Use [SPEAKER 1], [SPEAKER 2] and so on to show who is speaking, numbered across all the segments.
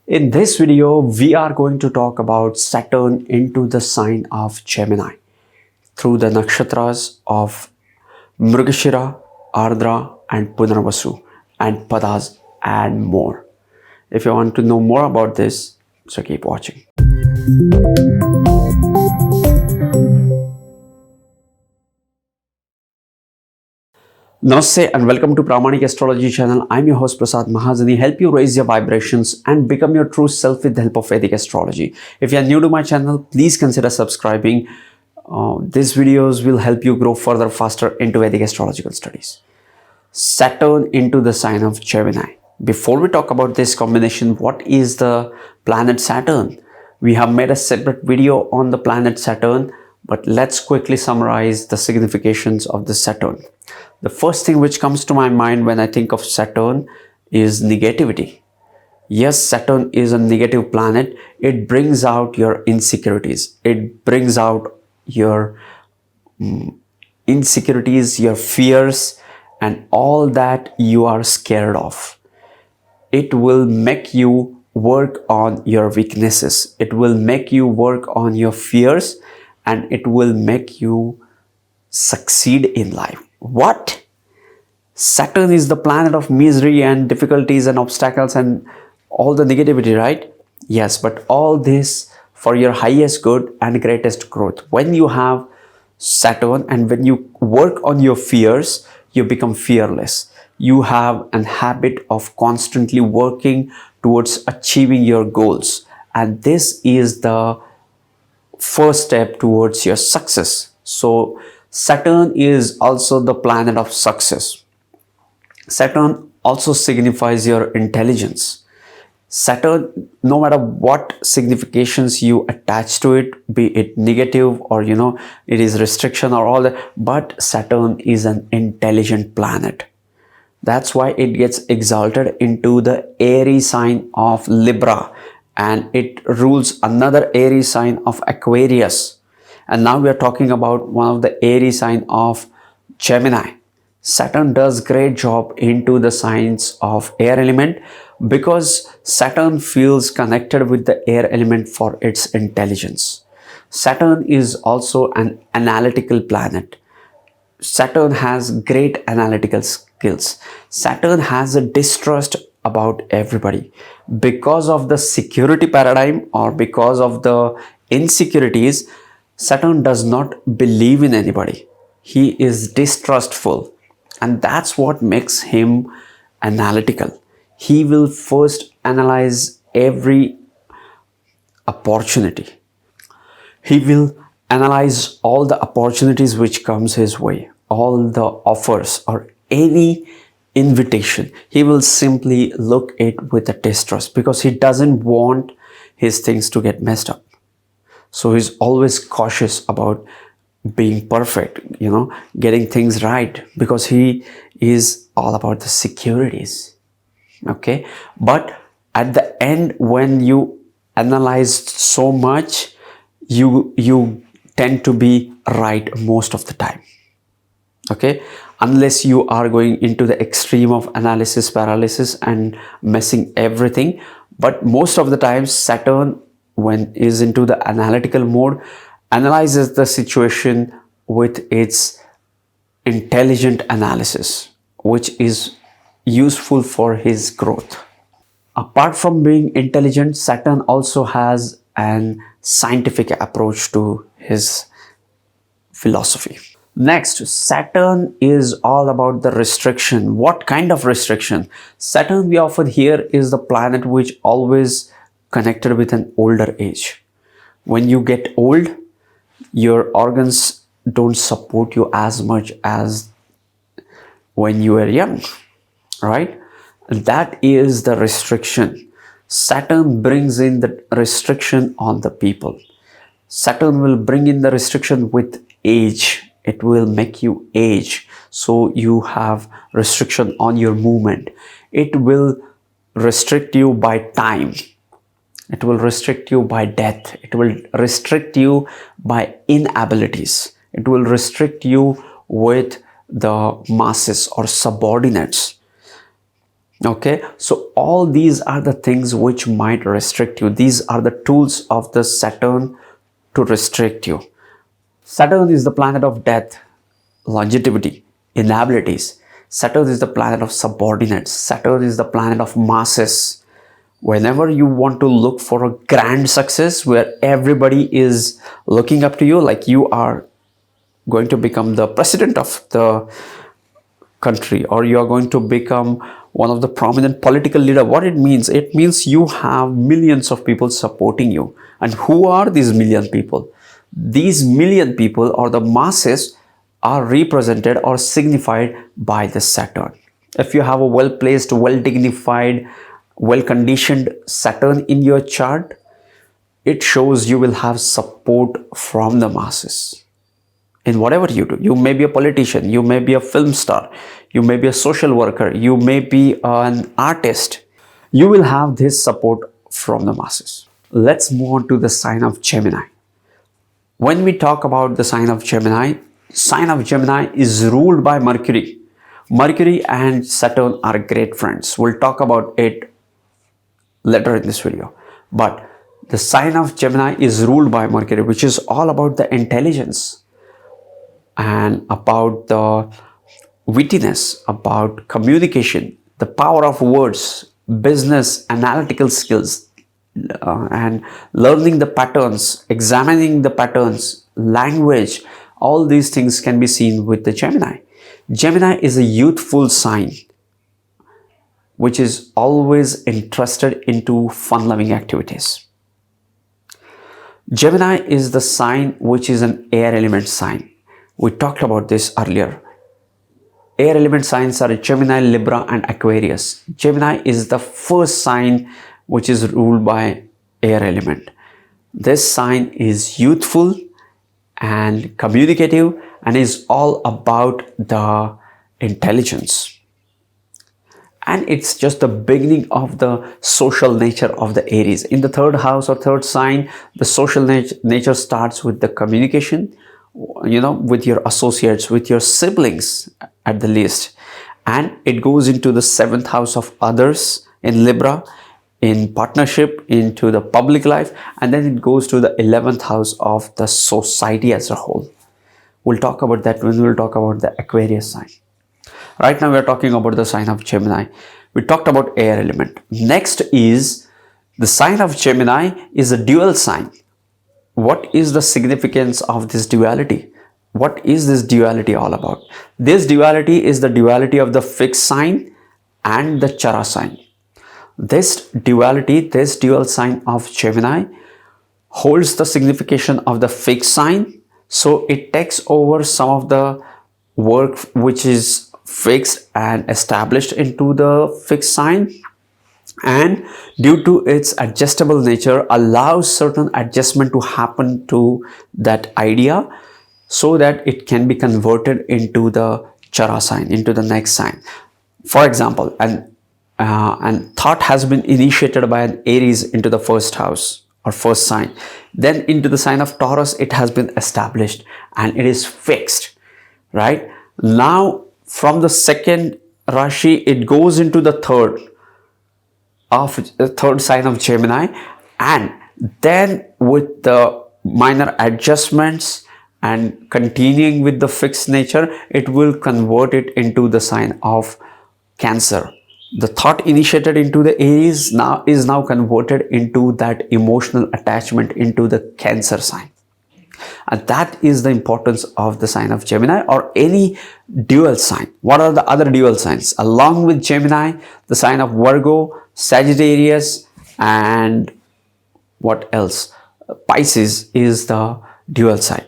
[SPEAKER 1] In this video, we are going to talk about Saturn into the sign of Gemini through the nakshatras of Mrigashira, Ardra and Punarvasu and Padas and more. If you want to know more about this, so keep watching. Namaste and welcome to Pramanik Astrology channel. I'm your host Prasad Mahazani, help you raise your vibrations and become your true self with the help of Vedic astrology. If you are new to my channel, please consider subscribing. These videos will help you grow further faster into Vedic astrological studies. Saturn into the sign of Gemini. Before we talk about this combination, what is the planet Saturn? We have made a separate video on the planet Saturn, but let's quickly summarize the significations of the Saturn. The first thing which comes to my mind when I think of Saturn is negativity. Yes, Saturn is a negative planet. It brings out your insecurities. It brings out your insecurities, your fears, and all that you are scared of. It will make you work on your weaknesses. It will make you work on your fears, and it will make you succeed in life. What? Saturn is the planet of misery and difficulties and obstacles and all the negativity, right? Yes, but all this for your highest good and greatest growth. When you have Saturn and when you work on your fears, you become fearless. You have a habit of constantly working towards achieving your goals. And this is the first step towards your success. So Saturn is also the planet of success. Saturn also signifies your intelligence. Saturn, no matter what significations you attach to it, be it negative or it is restriction or all that, but Saturn is an intelligent planet. That's why it gets exalted into the airy sign of Libra, and it rules another airy sign of Aquarius. And now we are talking about one of the airy sign of Gemini. Saturn does great job into the signs of air element because Saturn feels connected with the air element for its intelligence. Saturn is also an analytical planet. Saturn has great analytical skills. Saturn has a distrust about everybody. Because of the security paradigm or because of the insecurities, Saturn does not believe in anybody. He is distrustful, and that's what makes him analytical. He will first analyze every opportunity. He will analyze all the opportunities which comes his way, all the offers or any invitation. He will simply look it with a distrust because he doesn't want his things to get messed up. So he's always cautious about being perfect, getting things right, because he is all about the securities. Okay. But at the end, when you analyze so much, you tend to be right most of the time. Okay. Unless you are going into the extreme of analysis paralysis and messing everything. But most of the times, Saturn, when is into the analytical mode, analyzes the situation with its intelligent analysis, which is useful for his growth. Apart from being intelligent, Saturn also has an scientific approach to his philosophy. Next, Saturn is all about the restriction. What kind of restriction? Saturn we offered here is the planet which always connected with an older age. When you get old, your organs don't support you as much as when you were young, right? That is the restriction. Saturn brings in the restriction on the people. Saturn will bring in the restriction with age. It will make you age. So you have restriction on your movement. It will restrict you by time. It will restrict you by death. It will restrict you by inabilities. It will restrict you with the masses or subordinates. Okay, so all these are the things which might restrict you. These are the tools of the Saturn to restrict you. Saturn is the planet of death, longevity, inabilities. Saturn is the planet of subordinates. Saturn is the planet of masses. Whenever you want to look for a grand success where everybody is looking up to you, like you are going to become the president of the country, or you are going to become one of the prominent political leader, what it means you have millions of people supporting you. And who are these million people? These million people, or the masses, are represented or signified by the Saturn. If you have a well placed, well dignified, well conditioned Saturn in your chart, it shows you will have support from the masses in whatever you do. You may be a politician, you may be a film star, you may be a social worker, you may be an artist. You will have this support from the masses. Let's move on to the sign of Gemini. When we talk about the sign of Gemini is ruled by Mercury. Mercury and Saturn are great friends. We'll talk about it later in this video. But the sign of Gemini is ruled by Mercury, which is all about the intelligence and about the wittiness, about communication, the power of words, business, analytical skills, and learning the patterns, examining the patterns, language. All these things can be seen with the Gemini. Gemini is a youthful sign which is always interested into fun-loving activities. Gemini is the sign which is an air element sign. We talked about this earlier. Air element signs are Gemini, Libra, and Aquarius. Gemini is the first sign which is ruled by air element. This sign is youthful and communicative and is all about the intelligence. And it's just the beginning of the social nature of the Aries. In the third house or third sign, the social nature starts with the communication, with your associates, with your siblings at the least. And it goes into the seventh house of others in Libra, in partnership, into the public life. And then it goes to the 11th house of the society as a whole. We'll talk about that when we'll talk about the Aquarius sign. Right now we're talking about the sign of Gemini. We talked about air element. Next is the sign of Gemini is a dual sign. What is the significance of this duality? What is this duality all about? This duality is the duality of the fixed sign and the Chara sign. This dual sign of Gemini holds the signification of the fixed sign. So it takes over some of the work which is fixed and established into the fixed sign, and due to its adjustable nature allows certain adjustment to happen to that idea so that it can be converted into the Chara sign, into the next sign. For example, and thought has been initiated by an Aries into the first house or first sign, then into the sign of Taurus it has been established and it is fixed. Right now, from the second Rashi, it goes into the third sign of Gemini, and then with the minor adjustments and continuing with the fixed nature, it will convert it into the sign of Cancer. The thought initiated into the Aries is now converted into that emotional attachment into the Cancer sign. And that is the importance of the sign of Gemini or any dual sign. What are the other dual signs? Along with Gemini, the sign of Virgo, Sagittarius, and what else? Pisces is the dual sign.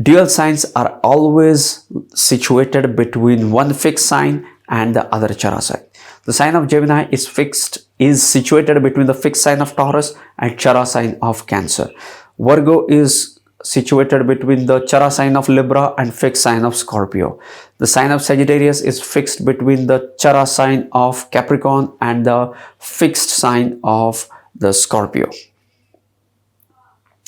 [SPEAKER 1] Dual signs are always situated between one fixed sign and the other Chara sign. The sign of Gemini is situated between the fixed sign of Taurus and Chara sign of Cancer. Virgo is situated between the Chara sign of Libra and fixed sign of Scorpio. The sign of Sagittarius is fixed between the Chara sign of Capricorn and the fixed sign of the Scorpio.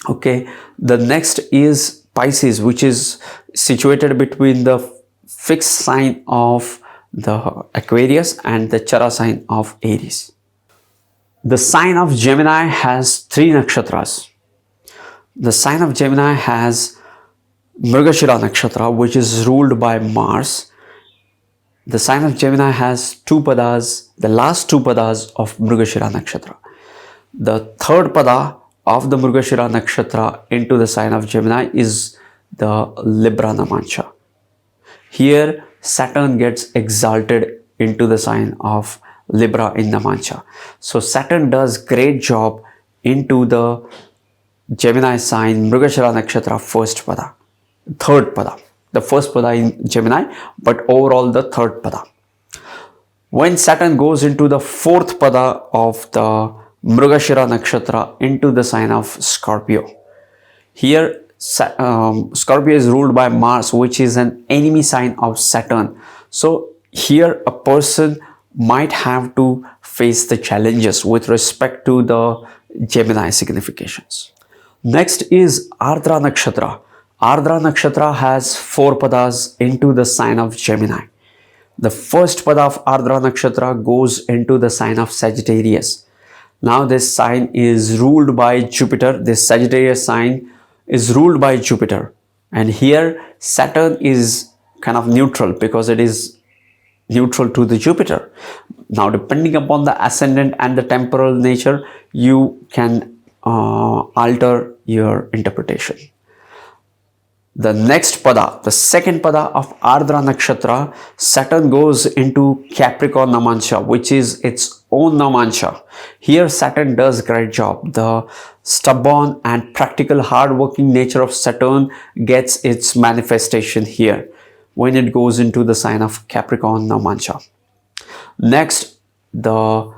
[SPEAKER 1] Okay, the next is Pisces, which is situated between the fixed sign of the Aquarius, and the Chara sign of Aries. The sign of Gemini has 3 nakshatras. The sign of Gemini has Mrigashira nakshatra, which is ruled by Mars. The sign of Gemini has 2 padas, the last 2 padas of Mrigashira nakshatra. The third pada of the Mrigashira nakshatra into the sign of Gemini is the Libra Namancha. Here Saturn gets exalted into the sign of Libra in Namancha. So Saturn does great job into the Gemini sign Mrigashira nakshatra first pada, third pada. The first pada in Gemini, but overall the third pada. When Saturn goes into the fourth pada of the Mrigashira nakshatra into the sign of Scorpio. Here Scorpio is ruled by Mars, which is an enemy sign of Saturn. So here a person might have to face the challenges with respect to the Gemini significations. Next is Ardra nakshatra. Ardra nakshatra has 4 padas into the sign of Gemini. The first pada of Ardra nakshatra goes into the sign of Sagittarius. Now this sign is ruled by Jupiter. This Sagittarius sign is ruled by Jupiter, and here Saturn is kind of neutral because it is neutral to the Jupiter. Now depending upon the ascendant and the temporal nature, you can alter your interpretation. The next pada, the second pada of Ardra nakshatra, Saturn goes into Capricorn Namancha, which is its own Namancha. Here Saturn does great job. The stubborn and practical hard-working nature of Saturn gets its manifestation here when it goes into the sign of Capricorn Namancha. Next, the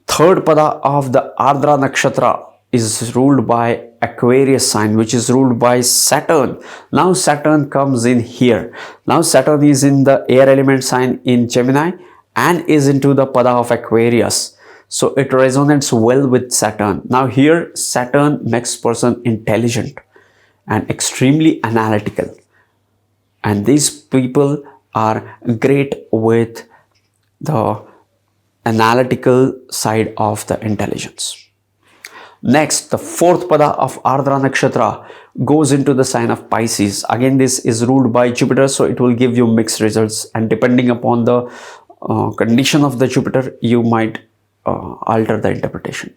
[SPEAKER 1] third pada of the Ardra nakshatra is ruled by Aquarius sign, which is ruled by Saturn. Now Saturn comes in here. Now Saturn is in the air element sign in Gemini and is into the pada of Aquarius. So it resonates well with Saturn. Now here Saturn makes person intelligent and extremely analytical. And these people are great with the analytical side of the intelligence. Next, the fourth pada of Ardra nakshatra goes into the sign of Pisces. Again, this is ruled by Jupiter, so it will give you mixed results, and depending upon the condition of the Jupiter, you might alter the interpretation.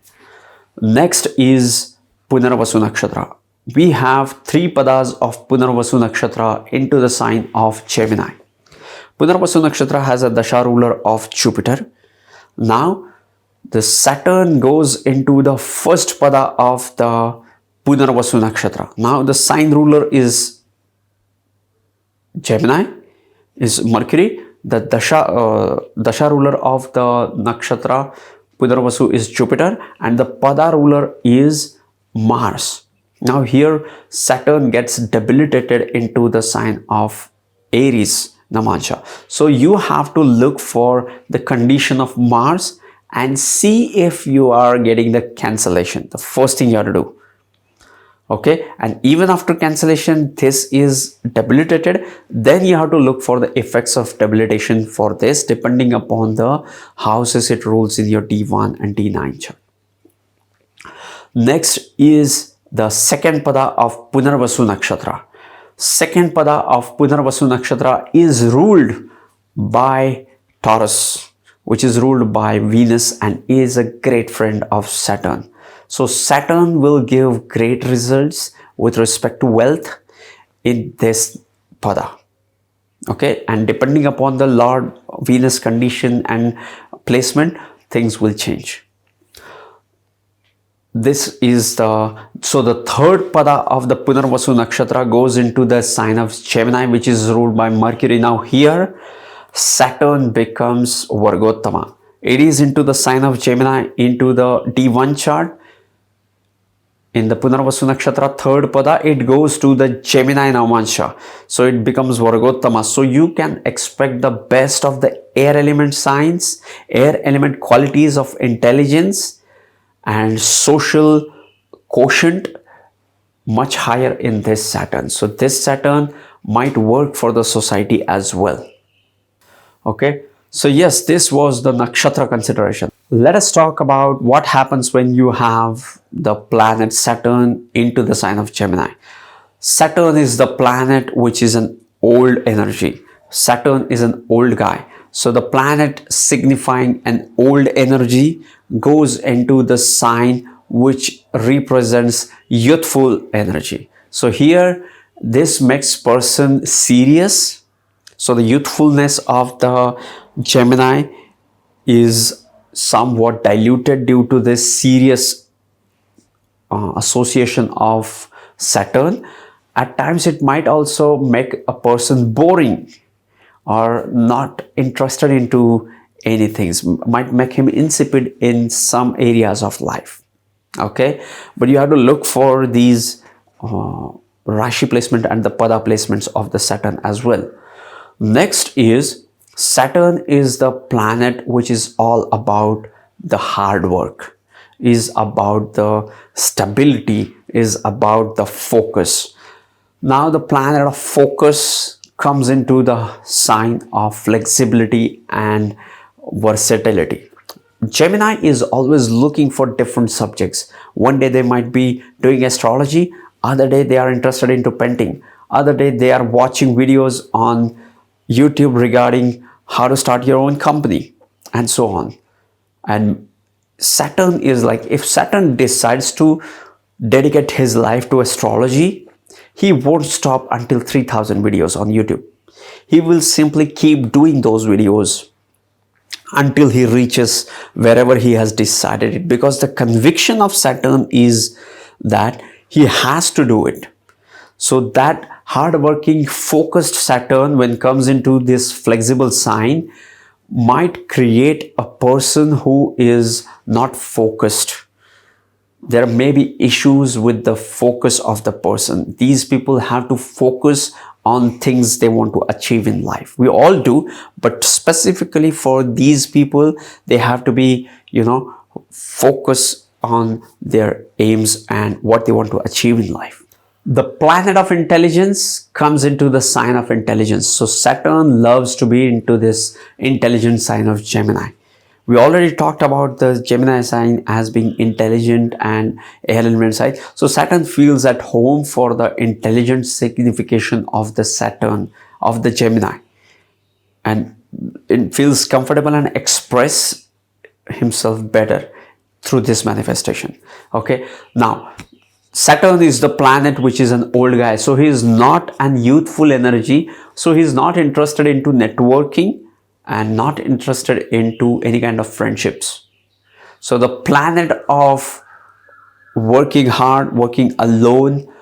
[SPEAKER 1] Next is Punarvasu nakshatra. We have 3 padas of Punarvasu nakshatra into the sign of Gemini. Punarvasu nakshatra has a dasha ruler of Jupiter. Now the Saturn goes into the first pada of the Punarvasu nakshatra. Now the sign ruler is Gemini, is Mercury. The dasha ruler of the nakshatra Punarvasu is Jupiter, and the pada ruler is Mars. Now here Saturn gets debilitated into the sign of Aries Namancha. So you have to look for the condition of Mars and see if you are getting the cancellation. The first thing you have to do. Okay, and even after cancellation, this is debilitated, then you have to look for the effects of debilitation for this depending upon the houses it rules in your D1 and D9 chart. Next is the second pada of Punarvasu nakshatra. Second pada of Punarvasu nakshatra is ruled by Taurus, which is ruled by Venus and is a great friend of Saturn. So Saturn will give great results with respect to wealth in this pada. Okay, and depending upon the Lord Venus condition and placement, things will change. This is the third pada of the Punarvasu nakshatra goes into the sign of Gemini, which is ruled by Mercury. Now here Saturn becomes Vargottama. It is into the sign of Gemini into the D1 chart. In the Punarvasu nakshatra third pada, it goes to the Gemini Namancha. So it becomes Vargottama. So you can expect the best of the air element signs, air element qualities of intelligence and social quotient much higher in this Saturn. So this Saturn might work for the society as well. Okay, so yes, this was the nakshatra consideration. Let us talk about what happens when you have the planet Saturn into the sign of Gemini. Saturn is the planet which is an old energy. Saturn is an old guy. So the planet signifying an old energy goes into the sign which represents youthful energy. So here this makes person serious. So the youthfulness of the Gemini is somewhat diluted due to this serious association of Saturn. At times, it might also make a person boring or not interested into anything. Might make him insipid in some areas of life. Okay, but you have to look for these Rashi placement and the Pada placements of the Saturn as well. Next is Saturn is the planet which is all about the hard work, is about the stability, is about the focus. Now the planet of focus comes into the sign of flexibility and versatility. Gemini is always looking for different subjects. One day they might be doing astrology, other day they are interested into painting, other day they are watching videos on YouTube regarding how to start your own company and so on. And Saturn is like, if Saturn decides to dedicate his life to astrology, he won't stop until 3000 videos on YouTube. He will simply keep doing those videos until he reaches wherever he has decided it, because the conviction of Saturn is that he has to do it. So that hardworking, focused Saturn, when comes into this flexible sign, might create a person who is not focused. There may be issues with the focus of the person. These people have to focus on things they want to achieve in life. We all do, but specifically for these people, they have to be, focus on their aims and what they want to achieve in life. The planet of intelligence comes into the sign of intelligence. So Saturn loves to be into this intelligent sign of Gemini. We already talked about the Gemini sign as being intelligent and element sign. So Saturn feels at home for the intelligent signification of the Saturn, of the Gemini. And it feels comfortable and express himself better through this manifestation. Okay. Now, Saturn is the planet which is an old guy. So he is not an youthful energy. So he is not interested into networking and not interested into any kind of friendships. So the planet of working hard, working alone,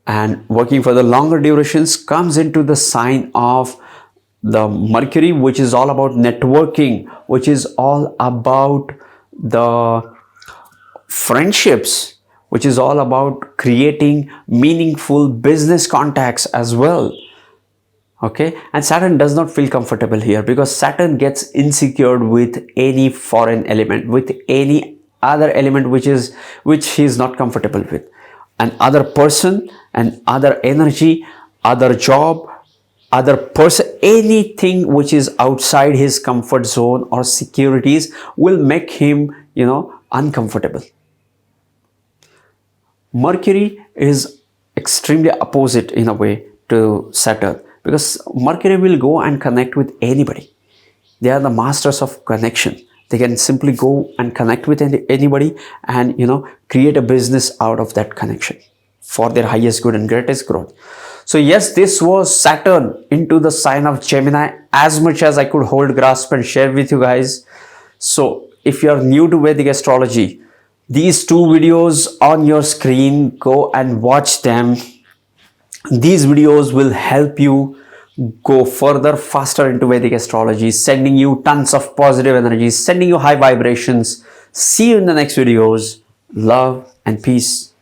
[SPEAKER 1] and working for the longer durations comes into the sign of the Mercury, which is all about networking, which is all about the friendships, which is all about creating meaningful business contacts as well. Okay, and Saturn does not feel comfortable here because Saturn gets insecure with any foreign element, with any other element which he is not comfortable with. An other person, an other energy, other job, other person, anything which is outside his comfort zone or securities will make him, uncomfortable. Mercury is extremely opposite in a way to Saturn, because Mercury will go and connect with anybody. They are the masters of connection. They can simply go and connect with anybody and, create a business out of that connection for their highest good and greatest growth. So yes, this was Saturn into the sign of Gemini, as much as I could hold, grasp and share with you guys. So if you are new to Vedic astrology, these two videos on your screen, go and watch them. These videos will help you go further, faster into Vedic astrology, sending you tons of positive energies, sending you high vibrations. See you in the next videos. Love and peace.